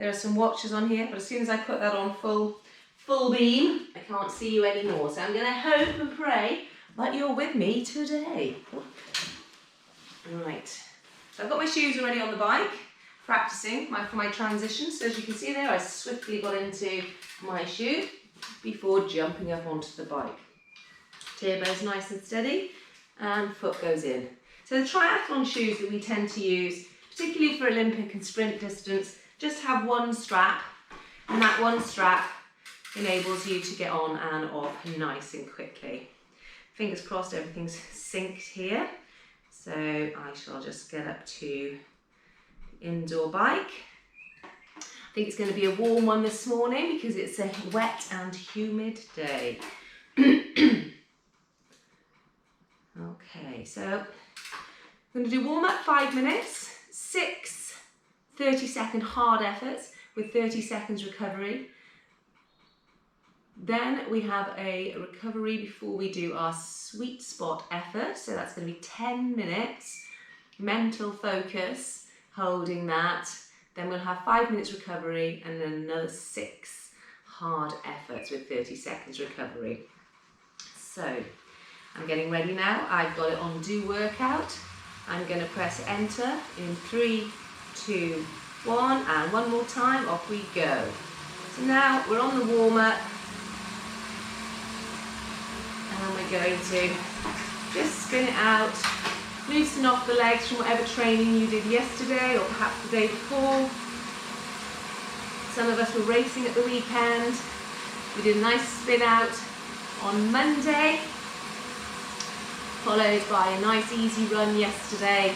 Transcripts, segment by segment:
There are some watchers on here, but as soon as I put that on full beam, I can't see you anymore. So I'm going to hope and pray that you're with me today. Right, so I've got my shoes already on the bike, practicing for my transition. So as you can see there, I swiftly got into my shoe before jumping up onto the bike. Turbo's nice and steady, and foot goes in. So the triathlon shoes that we tend to use, particularly for Olympic and sprint distance, just have one strap, and that one strap enables you to get on and off nice and quickly. Fingers crossed everything's synced here. So I shall just get up to the indoor bike. I think it's going to be a warm one this morning because it's a wet and humid day. Okay, so I'm going to do warm up 5 minutes, 6 30-second hard efforts with 30 seconds recovery. Then we have a recovery before we do our sweet spot effort. So that's going to be 10 minutes, mental focus, holding that. Then we'll have 5 minutes recovery and then another 6 hard efforts with 30 seconds recovery. So I'm getting ready now. I've got it on do workout. I'm going to press enter in 3, 2, 1, and one more time, off we go. So now we're on the warm up. And we're going to just spin it out, loosen off the legs from whatever training you did yesterday or perhaps the day before. Some of us were racing at the weekend. We did a nice spin out on Monday, followed by a nice easy run yesterday.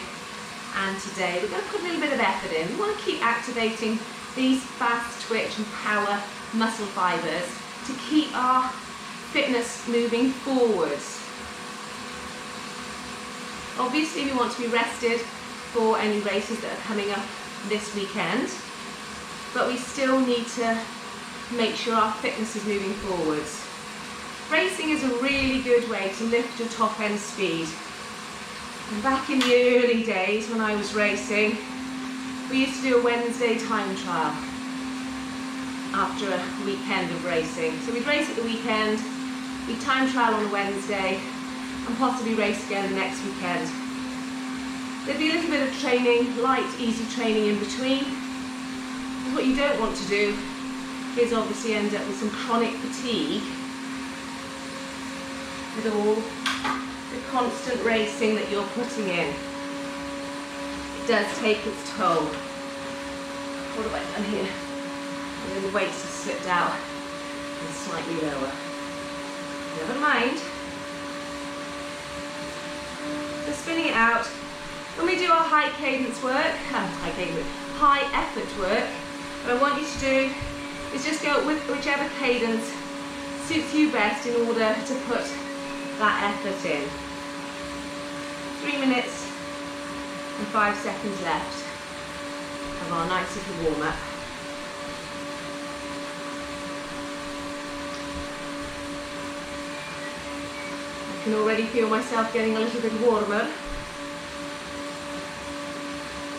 And today we're going to put a little bit of effort in. We want to keep activating these fast twitch and power muscle fibers to keep our fitness moving forwards. Obviously we want to be rested for any races that are coming up this weekend, but we still need to make sure our fitness is moving forwards. Racing is a really good way to lift your top end speed. And back in the early days when I was racing, we used to do a Wednesday time trial after a weekend of racing. So we'd race at the weekend, we'd time trial on a Wednesday, and possibly race again the next weekend. There'd be a little bit of training, light, easy training in between. And what you don't want to do is obviously end up with some chronic fatigue with all the constant racing that you're putting in. It does take its toll. What have I done here? And then the weights have slipped out and slightly lower. Never mind. So spinning it out. When we do our high cadence work, high effort work, what I want you to do is just go with whichever cadence suits you best in order to put that effort in. 3 minutes and 5 seconds left of our nice little warm up. I can already feel myself getting a little bit warmer.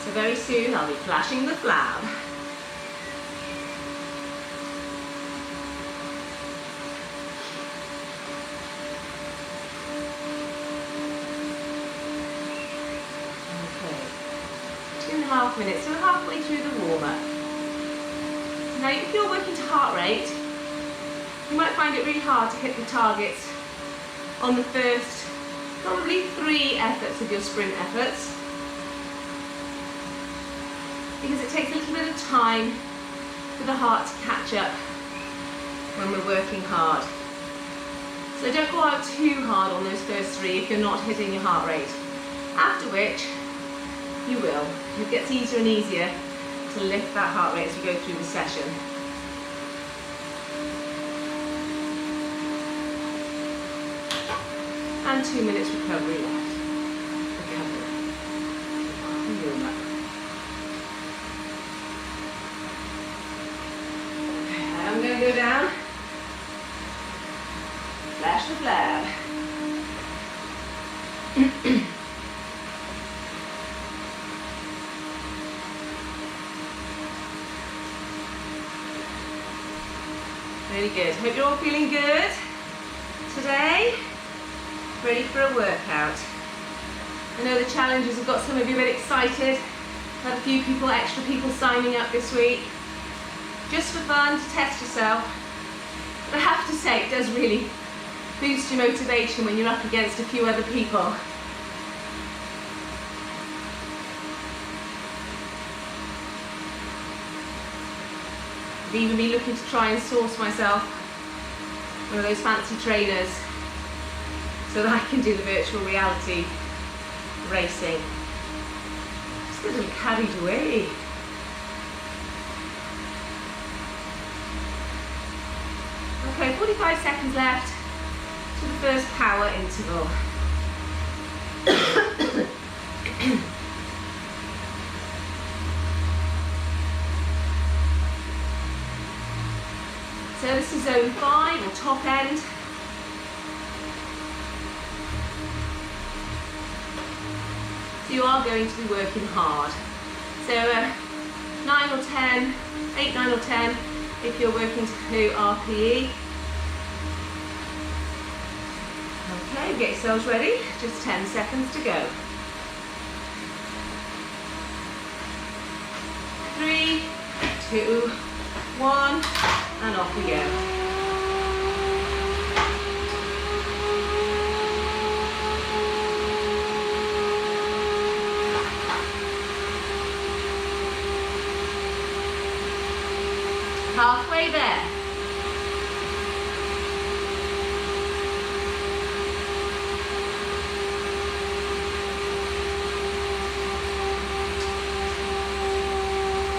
So very soon I'll be flashing the flab. Okay, 2.5 minutes, so we're halfway through the warm-up. Now if you're working to heart rate, you might find it really hard to hit the targets on the first probably 3 efforts of your sprint efforts, because it takes a little bit of time for the heart to catch up when we're working hard. So don't go out too hard on those first 3 if you're not hitting your heart rate. After which, you will. It gets easier and easier to lift that heart rate as we go through the session. And 2 minutes recovery left. Recovery. Warm up. I'm going to go down, flash the flab. Really good. Hope you're all feeling good today. Ready for a workout. I know the challenges have got some of you a bit excited. Had a few people, extra people signing up this week. Just for fun, to test yourself. But I have to say, it does really boost your motivation when you're up against a few other people. I've even been looking to try and source myself one of those fancy trainers so that I can do the virtual reality racing. Just getting carried away. Okay, 45 seconds left to the first power interval. So this is zone 5 or top end. So you are going to be working hard. So 9 or 10, 8, 9 or 10 if you're working to RPE. Okay, get yourselves ready. Just 10 seconds to go. 3, 2, 1, and off we go. Halfway there.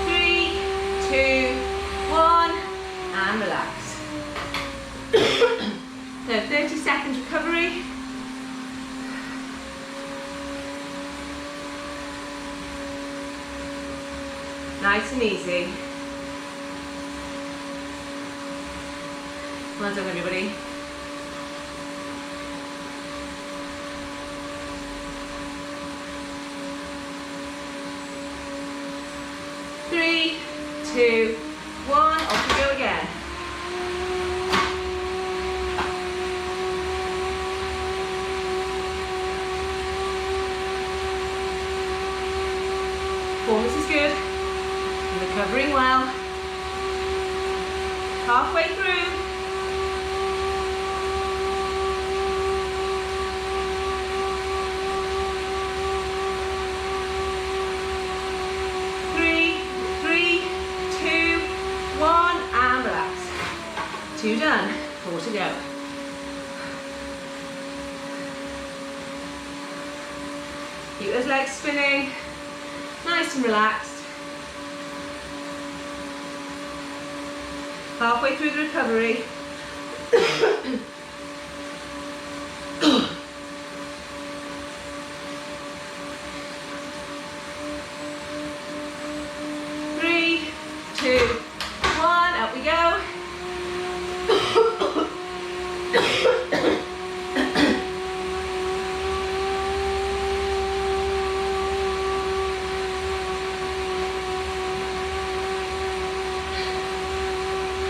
Three, two, one, and relax. So 30 seconds recovery. Nice and easy. Well done, everybody. Three, two, one, off we go again. Performance is good. You're recovering well. Halfway through. Two done, 4 to go. Keep those legs spinning, nice and relaxed. Halfway through the recovery. 3, 2, 1, up we go.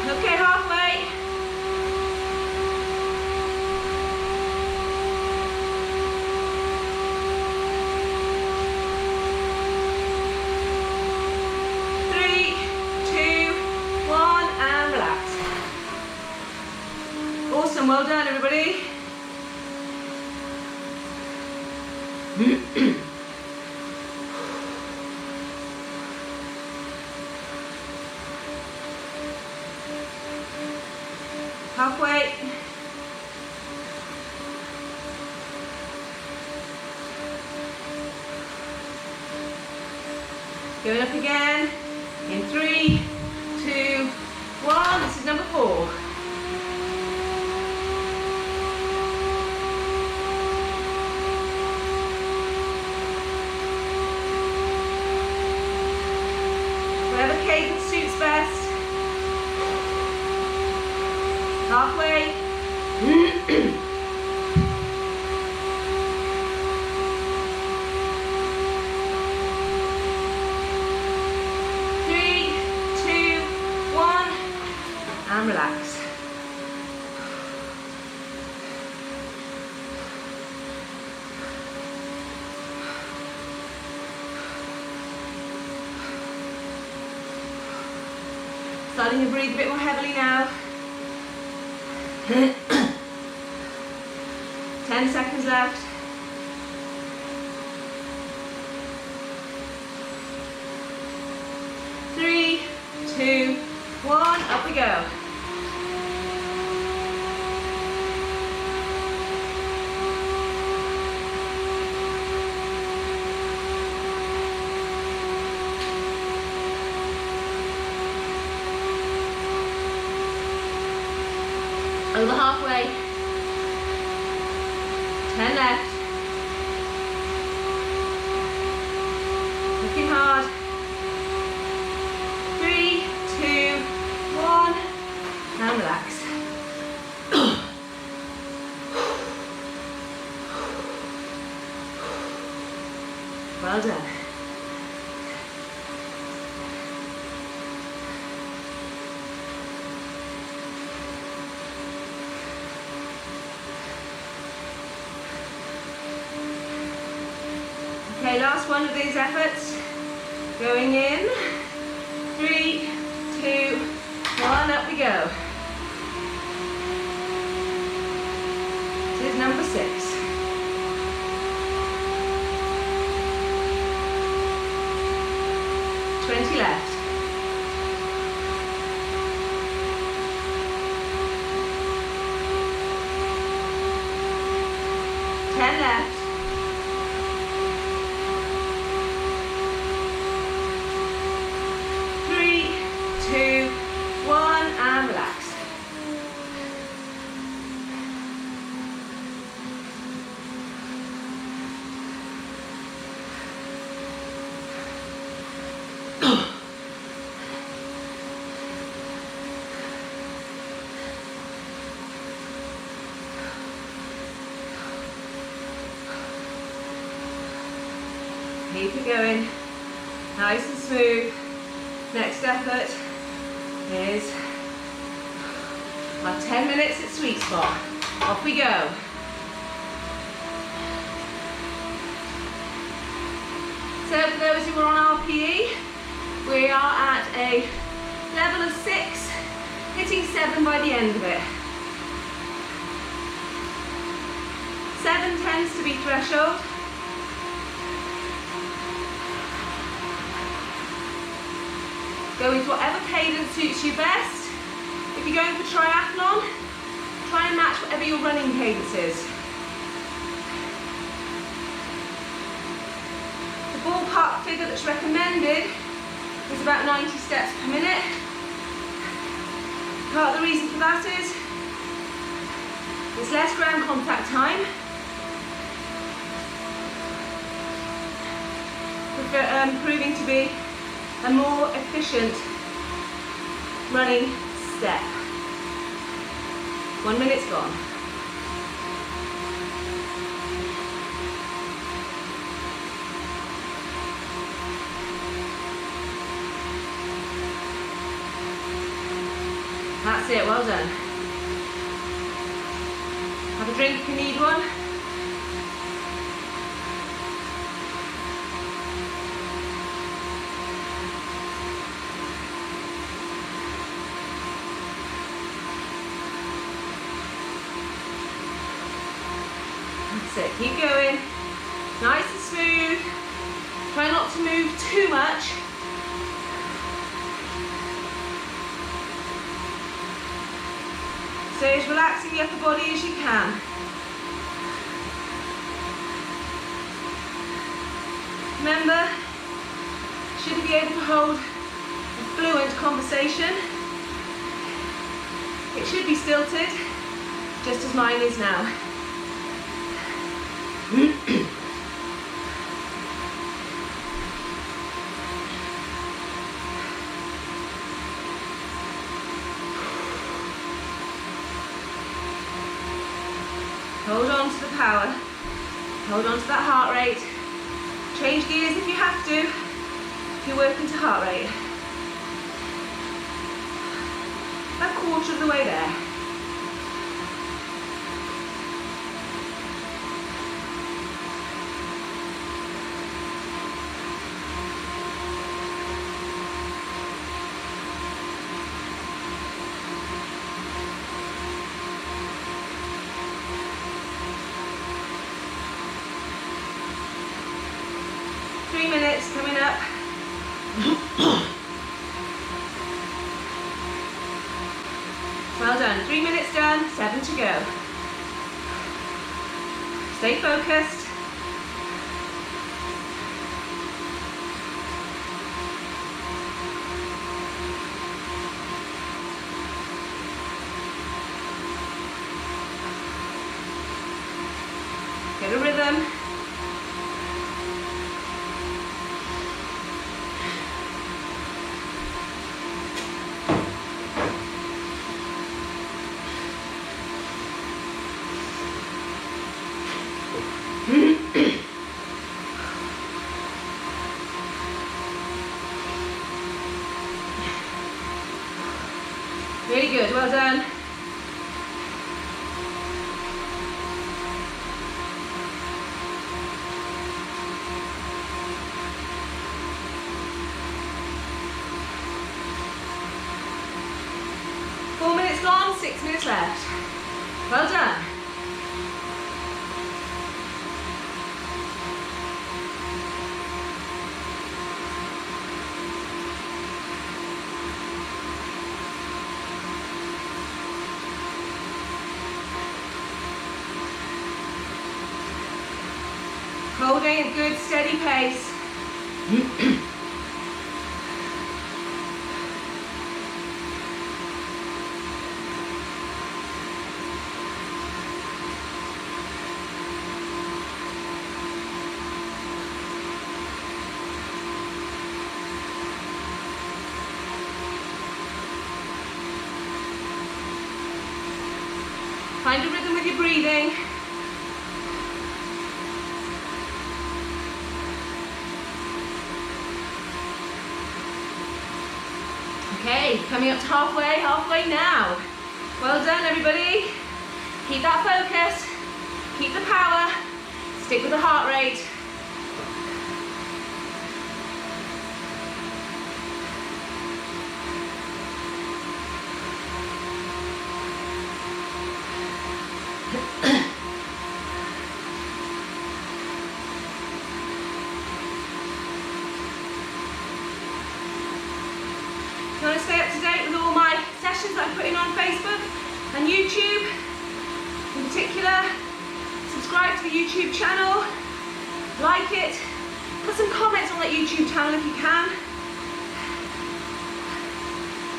Okay, halfway. Three, two, one, and relax. Awesome, well done, everybody. Halfway. Going up again. In 3, 2, 1. This is number 4. Whatever cadence suits best. Halfway. 3, 2, 1, and relax. Starting to breathe a bit more heavily now. 10 seconds left. 3, 2, 1, up we go. Over halfway. 10 left. Looking hard. 3, 2, 1. And relax. Well done. Okay, last one of these efforts. Going in. 3, 2, 1, up we go. This is number 6. Left. 10 left. 3, 2, 1, and relax. Keep it going, nice and smooth. Next effort is our 10 minutes at sweet spot. Off we go. So for those who are on RPE, we are at a level of 6, hitting 7 by the end of it. 7 tends to be threshold. Go with whatever cadence suits you best. If you're going for triathlon, try and match whatever your running cadence is. The ballpark figure that's recommended is about 90 steps per minute. Part of the reason for that is it's less ground contact time. Proving to be a more efficient running step. 1 minute's gone. That's it, well done. Have a drink if you need one. That's it, keep going. Nice and smooth. Try not to move too much. Stay as relaxing the upper body as you can. Remember, you shouldn't be able to hold a fluent conversation. It should be stilted, just as mine is now. Hold on to the power. Hold on to that heart rate. Change gears if you have to, if you're working to heart rate. About a quarter of the way there. Well done. 3 minutes done, 7 to go. Stay focused. Get a rhythm. Really good, well done. Four minutes gone, 6 minutes left. Well done. Holding a good steady pace. Find a rhythm with your breathing. Okay, coming up to halfway now. Well done, everybody. Keep that focus, keep the power, stick with the heart rate. If you want to stay up to date with all my sessions that I'm putting on Facebook and YouTube, in particular, subscribe to the YouTube channel, like it, put some comments on that YouTube channel if you can.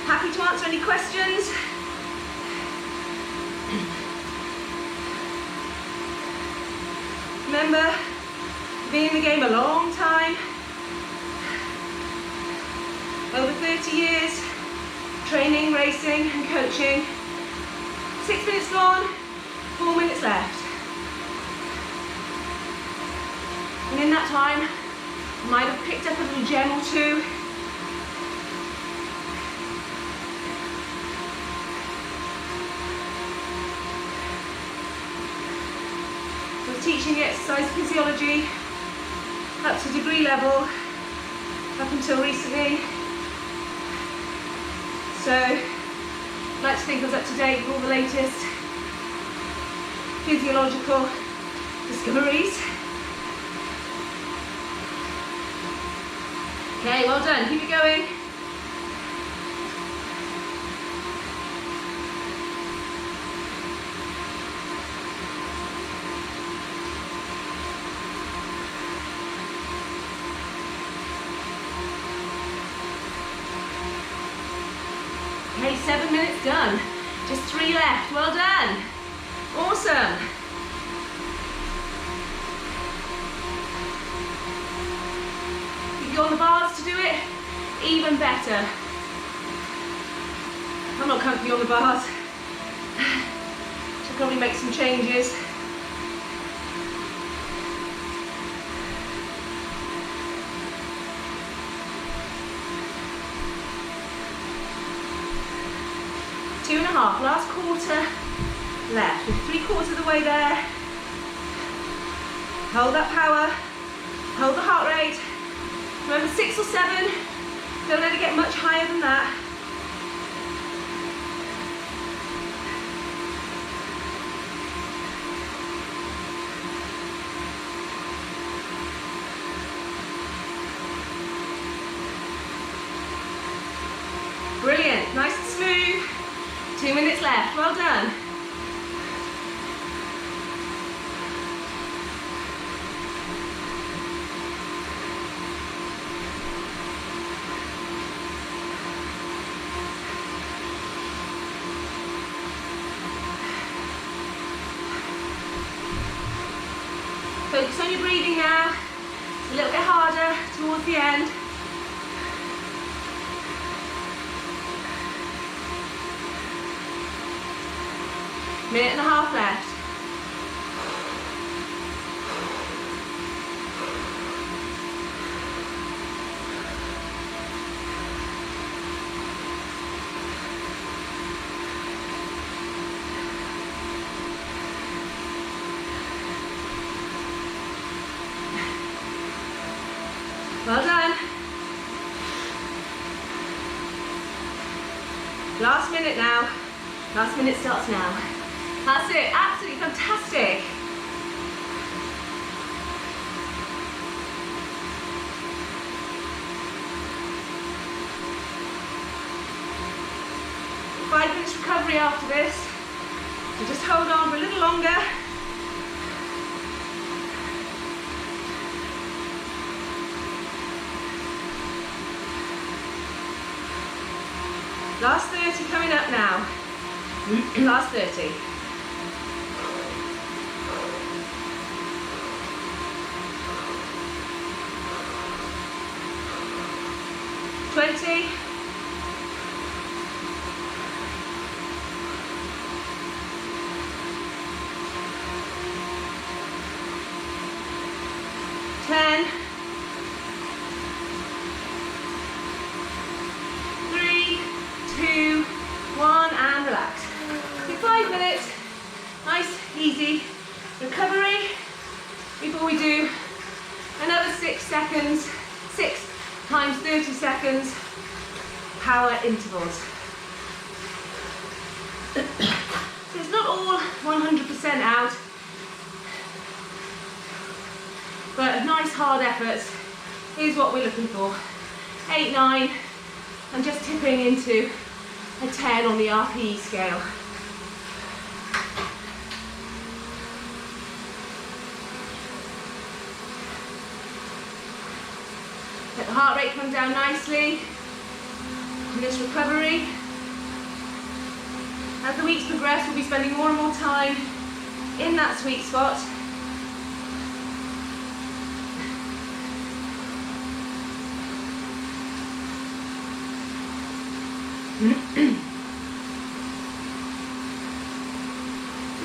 Happy to answer any questions. Remember, being in the game a long time, over 30 years, training, racing and coaching. 6 minutes gone, 4 minutes left. And in that time, I might have picked up a little gem or two. I was teaching exercise physiology up to degree level up until recently. So, I'd like to think I was up to date with all the latest physiological discoveries. Okay, well done, keep it going. Okay, 7 minutes done. Just 3 left. Well done. Awesome. If you're on the bars to do it, even better. I'm not comfy on the bars. Should probably make some changes. Two and a half, last quarter left. We're 3/4 of the way there. Hold that power, hold the heart rate. Remember 6 or 7, don't let it get much higher than that. Brilliant, nice and smooth. 2 2 minutes left, well done. Focus on your breathing now. It's a little bit harder towards the end. Minute and a half left. Well done. Last minute now. Last minute starts now. That's it, absolutely fantastic. Five minutes recovery after this. So just hold on for a little longer. Last 30 coming up now. Last 30. Ten. 3, 2, 1, and relax. Do 5 minutes. Nice, easy recovery before we do another 6 seconds, 6 times 30 seconds power intervals. So it's not all 100% out, but nice hard efforts is what we're looking for. 8, 9, and just tipping into a 10 on the RPE scale. Let the heart rate come down nicely in this recovery. As the weeks progress, we'll be spending more and more time in that sweet spot. It's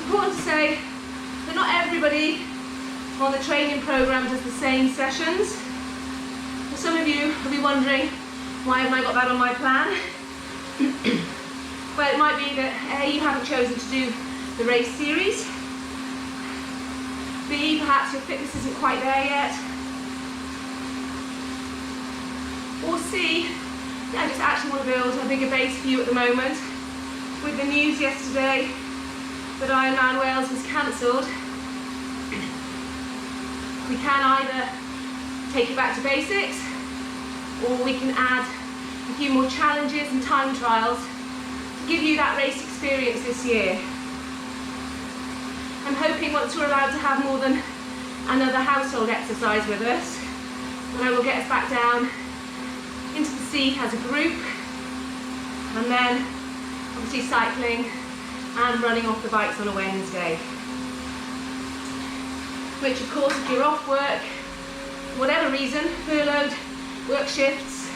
important to say that not everybody on the training program does the same sessions. Some of you will be wondering, why haven't I got that on my plan? Well, it might be that A, you haven't chosen to do the race series. B, perhaps your fitness isn't quite there yet. Or C, I just actually want to build a bigger base for you at the moment. With the news yesterday that Ironman Wales was cancelled, we can either take it back to basics, or we can add a few more challenges and time trials to give you that race experience this year. I'm hoping once we're allowed to have more than another household exercise with us, that will get us back down into the sea as a group, and then obviously cycling and running off the bikes on a Wednesday. Which of course, if you're off work, for whatever reason, furloughed, work shifts,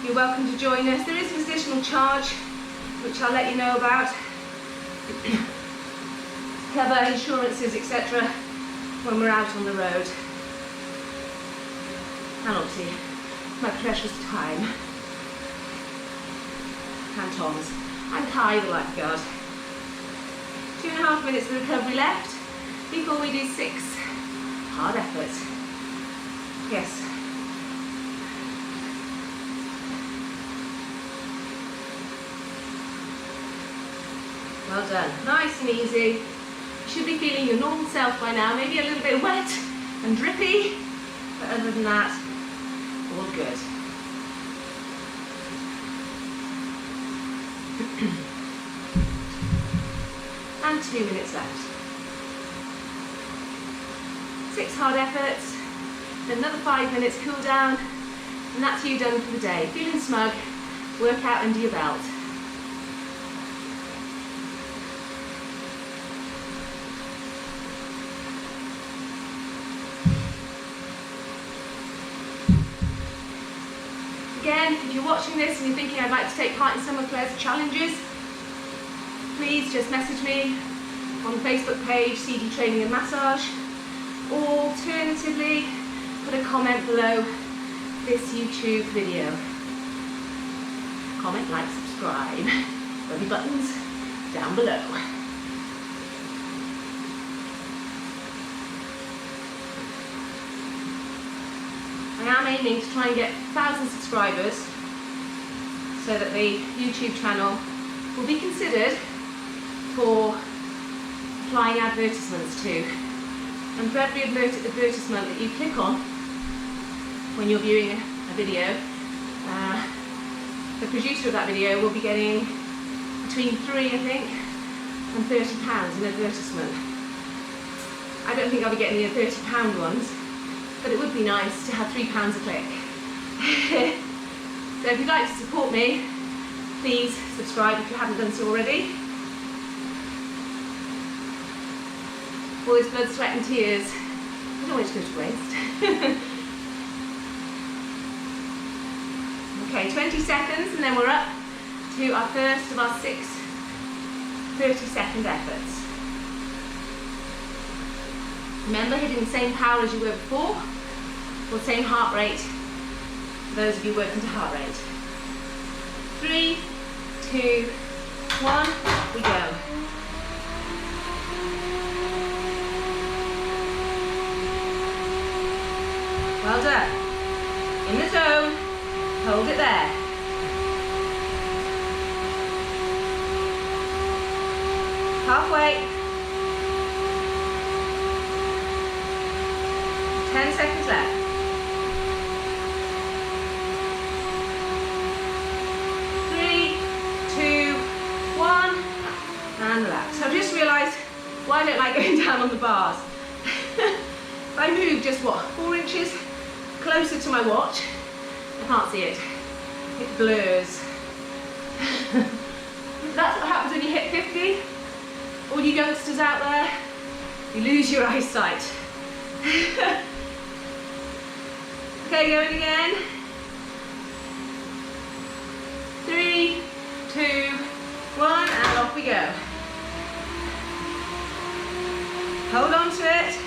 you're welcome to join us. There is an additional charge, which I'll let you know about. Cover insurances, etc. when we're out on the road. And obviously, my precious time. And Tom's. And Kai, the lifeguard. 2.5 minutes of recovery left before we do 6 hard efforts. Yes. Well done. Nice and easy. You should be feeling your normal self by now. Maybe a little bit wet and drippy, but other than that, all good. And 2 minutes left. 6 hard efforts, then another 5 minutes cool down, and that's you done for the day. Feeling smug, workout under your belt. Again, if you're watching this and you're thinking I'd like to take part in some of Claire's challenges, please just message me on the Facebook page, CD Training and Massage, or alternatively, put a comment below this YouTube video. Comment, like, subscribe. There'll be buttons down below. I am aiming to try and get 1,000 subscribers so that the YouTube channel will be considered for applying advertisements to. And for every advertisement that you click on when you're viewing a video, the producer of that video will be getting between £3, I think, and £30 in advertisement. I don't think I'll be getting the £30 ones, but it would be nice to have £3 a click. So if you'd like to support me, please subscribe if you haven't done so already. All this blood, sweat and tears, I don't want it to go to waste. Okay, 20 seconds and then we're up to our first of our 6 30-second efforts. Remember, hitting the same power as you were before, or the same heart rate for those of you working to heart rate. 3, 2, 1, we go. Well done. In the zone, hold it there. Halfway. 10 seconds left. 3, 2, 1, and relax. So I've just realised why I don't like going down on the bars. If I move just, what, 4 inches closer to my watch, I can't see it. It blurs. That's what happens when you hit 50. All you youngsters out there, you lose your eyesight. Okay, going again. 3, 2, 1, and off we go. Hold on to it.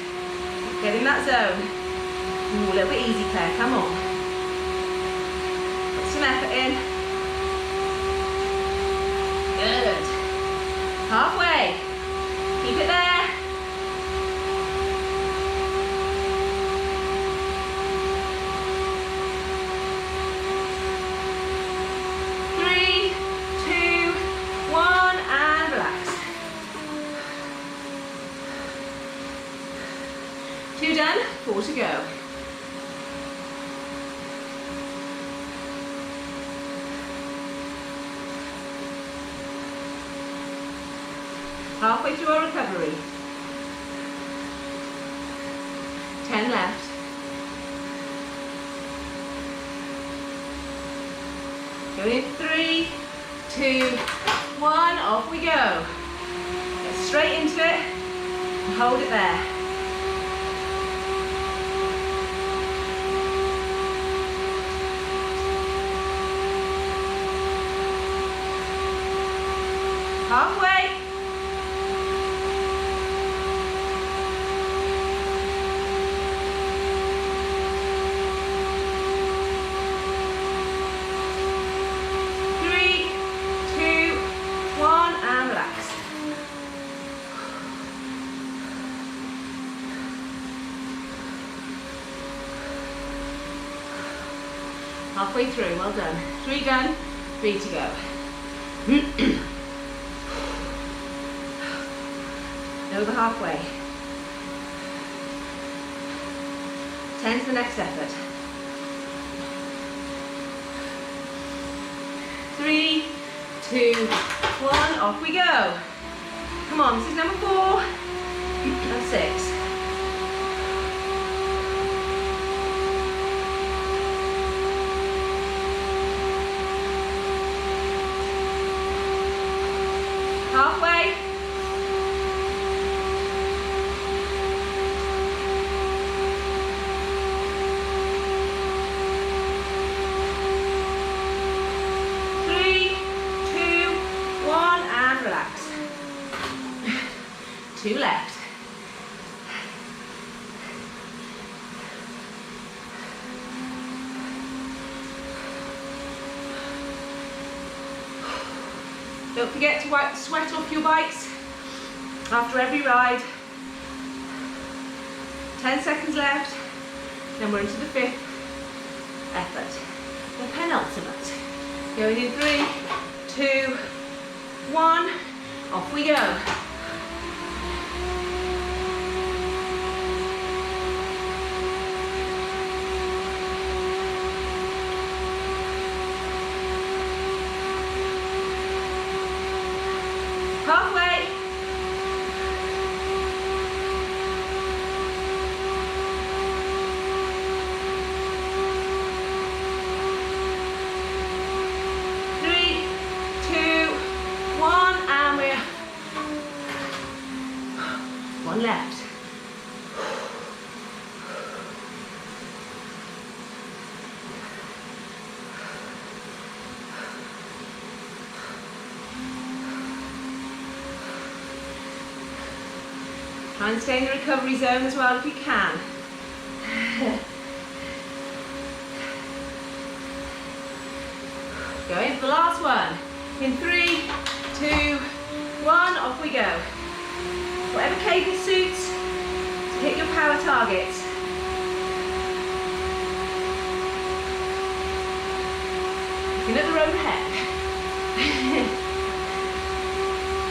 Get in that zone. Ooh, a little bit easy, Claire, come on. Put some effort in. Good. Halfway. Keep it there. Three, 2, 1, and relax. 2 done, 4 to go. Halfway through our recovery. 10 left. Going in 3, 2, 1, off we go. Get straight into it and hold it there. Halfway. 3, 2, 1, and relax. Halfway through, well done. 3 done, 3 to go. Over halfway. 10 to the next effort. 3, 2, 1, off we go. Come on, this is number 4 and 6. Halfway. 3, 2, 1, and relax. 2 left. Don't forget to wipe the sweat off your bikes after every ride. 10 seconds left, then we're into the 5th effort, the penultimate. Going in 3, 2, 1, off we go. Halfway. 3, 2, 1, and we're 1 left. Try and stay in the recovery zone as well if you can. Go in for the last one. In 3, 2, 1, off we go. Whatever cadence suits to hit your power targets. Looking at the road ahead.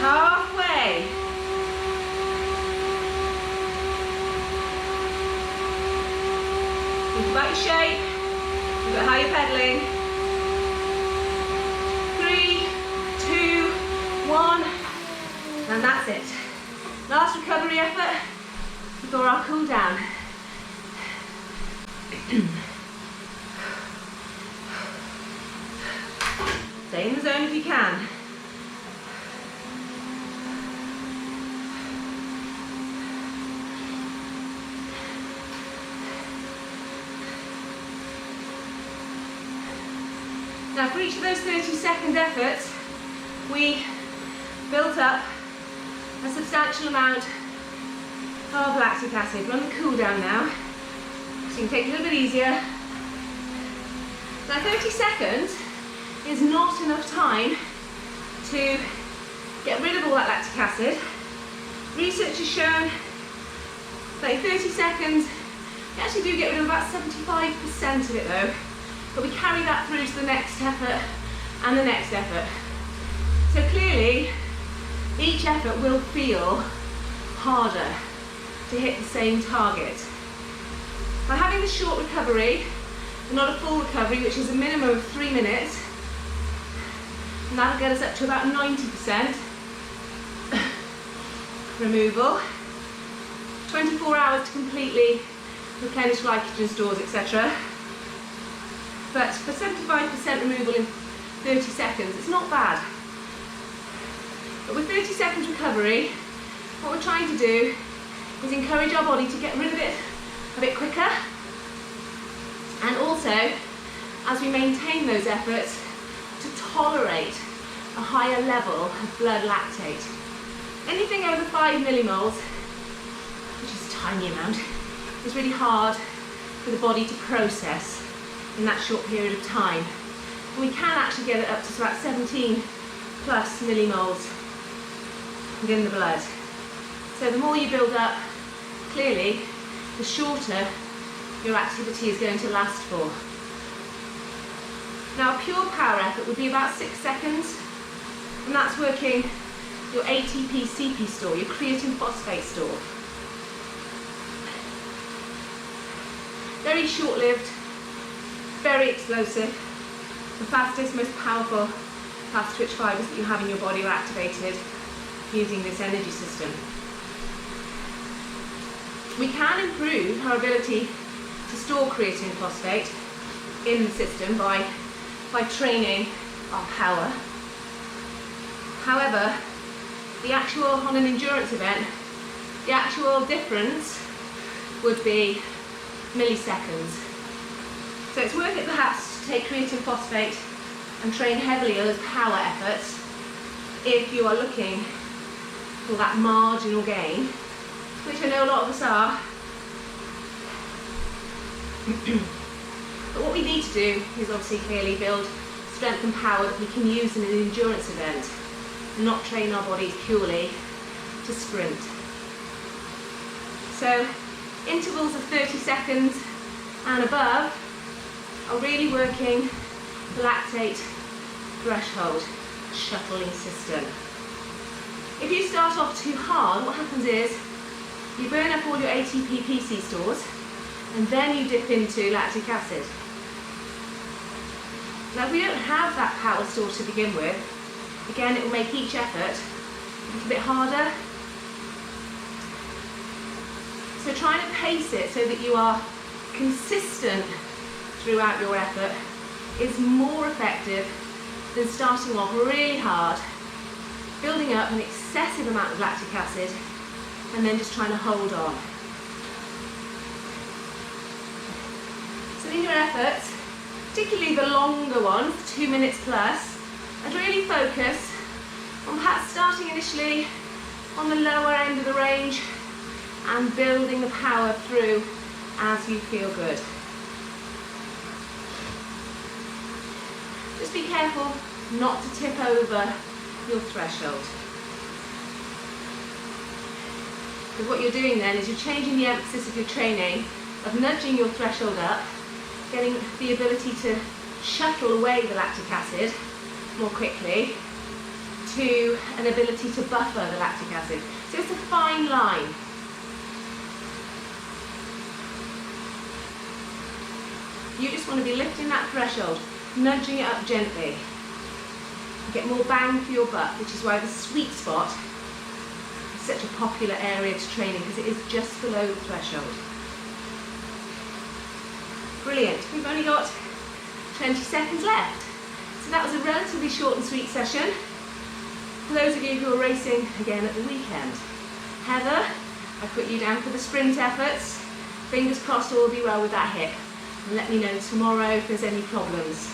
Halfway. Think about your shape, think about how you're pedaling. 3, 2, 1, and that's it. Last recovery effort before our cool down. Stay in the zone if you can. Now for each of those 30-second efforts, we built up a substantial amount of lactic acid. Run the cool down now, so you can take it a little bit easier. Now 30 seconds is not enough time to get rid of all that lactic acid. Research has shown that in 30 seconds, you actually do get rid of about 75% of it though. But we carry that through to the next effort and the next effort. So clearly, each effort will feel harder to hit the same target. By having the short recovery, and not a full recovery, which is a minimum of 3 minutes, and that'll get us up to about 90% removal. 24 hours to completely replenish glycogen stores, etc. But for 75% removal in 30 seconds, it's not bad. But with 30 seconds recovery, what we're trying to do is encourage our body to get rid of it a bit quicker. And also, as we maintain those efforts, to tolerate a higher level of blood lactate. Anything over 5 millimoles, which is a tiny amount, is really hard for the body to process in that short period of time. And we can actually get it up to about 17 plus millimoles within the blood. So the more you build up, clearly, the shorter your activity is going to last for. Now a pure power effort would be about 6 seconds, and that's working your ATP-CP store, your creatine phosphate store. Very short-lived, very explosive. The fastest, most powerful fast twitch fibers that you have in your body are activated using this energy system. We can improve our ability to store creatine phosphate in the system by training our power. However, on an endurance event, the actual difference would be milliseconds. So it's worth it perhaps to take creatine phosphate and train heavily on those power efforts if you are looking for that marginal gain, which I know a lot of us are. But what we need to do is obviously clearly build strength and power that we can use in an endurance event, and not train our bodies purely to sprint. So intervals of 30 seconds and above are really working the lactate threshold shuttling system. If you start off too hard, what happens is you burn up all your ATP PC stores and then you dip into lactic acid. Now if we don't have that power store to begin with, again it will make each effort a little bit harder. So trying to pace it so that you are consistent throughout your effort is more effective than starting off really hard, building up an excessive amount of lactic acid, and then just trying to hold on. So in your efforts, particularly the longer ones, 2 minutes plus, I'd really focus on perhaps starting initially on the lower end of the range and building the power through as you feel good. Just be careful not to tip over your threshold. Because what you're doing then is you're changing the emphasis of your training, of nudging your threshold up, getting the ability to shuttle away the lactic acid more quickly, to an ability to buffer the lactic acid. So it's a fine line. You just want to be lifting that threshold, nudging it up gently. Get more bang for your buck, which is why the sweet spot is such a popular area to train in, because it is just below the threshold. Brilliant. We've only got 20 seconds left. So that was a relatively short and sweet session for those of you who are racing again at the weekend. Heather, I put you down for the sprint efforts. Fingers crossed all will be well with that hip. And let me know tomorrow if there's any problems.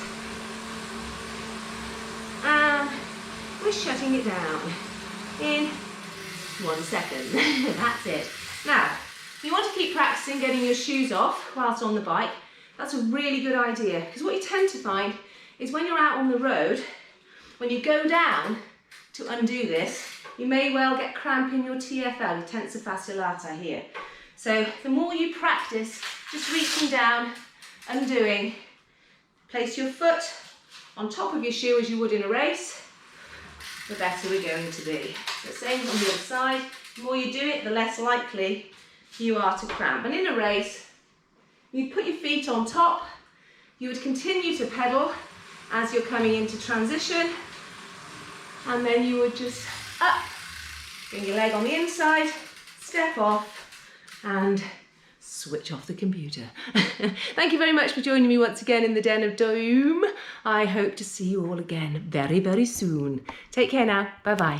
And we're shutting it down in 1 second. That's it. Now, if you want to keep practicing getting your shoes off whilst on the bike, that's a really good idea, because what you tend to find is when you're out on the road, when you go down to undo this, you may well get cramp in your TFL, your tensor fasciae latae here. So the more you practice just reaching down, undoing, place your foot on top of your shoe as you would in a race, the better we're going to be. So same on the other side, the more you do it, the less likely you are to cramp. And in a race, you put your feet on top, you would continue to pedal as you're coming into transition, and then you would just up, bring your leg on the inside, step off, and switch off the computer. Thank you very much for joining me once again in the Den of Doom. I hope to see you all again very, very soon. Take care now. Bye-bye.